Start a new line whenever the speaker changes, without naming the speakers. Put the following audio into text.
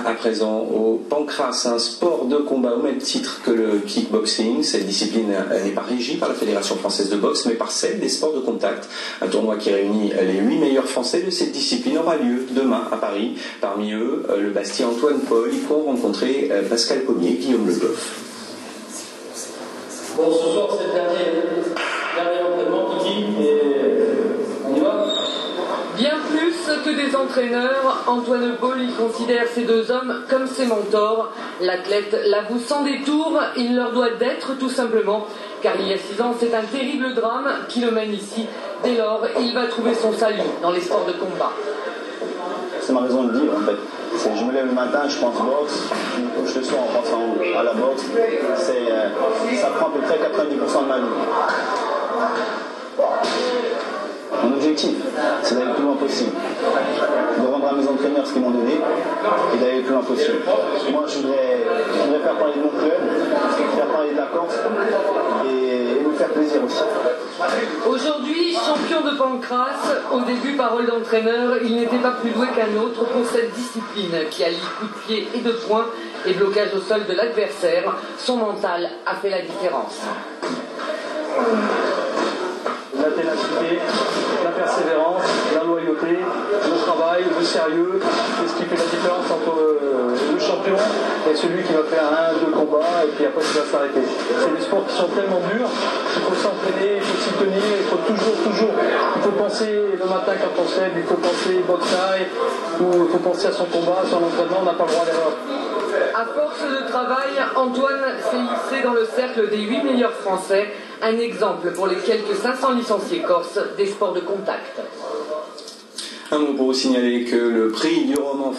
à présent au pancrace, un sport de combat au même titre que le kickboxing. Cette discipline n'est pas régie par la Fédération française de boxe, mais par celle des sports de contact. Un tournoi qui réunit les 8 meilleurs Français de cette discipline aura lieu demain à Paris. Parmi eux, le Bastien Antoine Paul. Ils pourront rencontrer Pascal Pommier, Guillaume Le Goff.
Bon, ce soir, c'est le dernier entraînement, petit, et on y va.
Bien plus que des entraîneurs, Antoine Paul y considère ces deux hommes comme ses mentors. L'athlète l'avoue sans détour, il leur doit d'être tout simplement, car il y a 6 ans, c'est un terrible drame qui le mène ici. Dès lors, il va trouver son salut dans les sports de combat.
C'est ma raison de vivre en fait. Je me lève le matin, je pense boxe, je me couche le soir en pensant à la boxe. Ça prend à peu près 90% de ma vie. Mon objectif, c'est d'aller le plus loin possible, de rendre à mes entraîneurs ce qu'ils m'ont donné et d'aller le plus loin possible. Moi, je voudrais faire parler de mon club, faire parler de la Corse et me faire plaisir aussi.
Aujourd'hui, champion de pancrace, au début parole d'entraîneur, il n'était pas plus doué qu'un autre pour cette discipline qui allie coup de pied et de poing et blocage au sol de l'adversaire. Son mental a fait la différence.
La ténacité, la persévérance, la loyauté, le travail, le sérieux, c'est ce qui fait la différence entre le champion et celui qui va faire 1-2 combats et puis après qui va s'arrêter. C'est des sports qui sont tellement durs, il faut s'entraîner, il faut s'y tenir, il faut toujours, il faut penser le matin quand on se lève, il faut penser boxe taille, ou il faut penser à son combat, à son entraînement, on n'a pas le droit à l'erreur.
À force de travail, Antoine s'est hissé dans le cercle des 8 meilleurs Français, un exemple pour les quelques 500 licenciés corses des sports de contact.
Un mot pour vous signaler que le prix du roman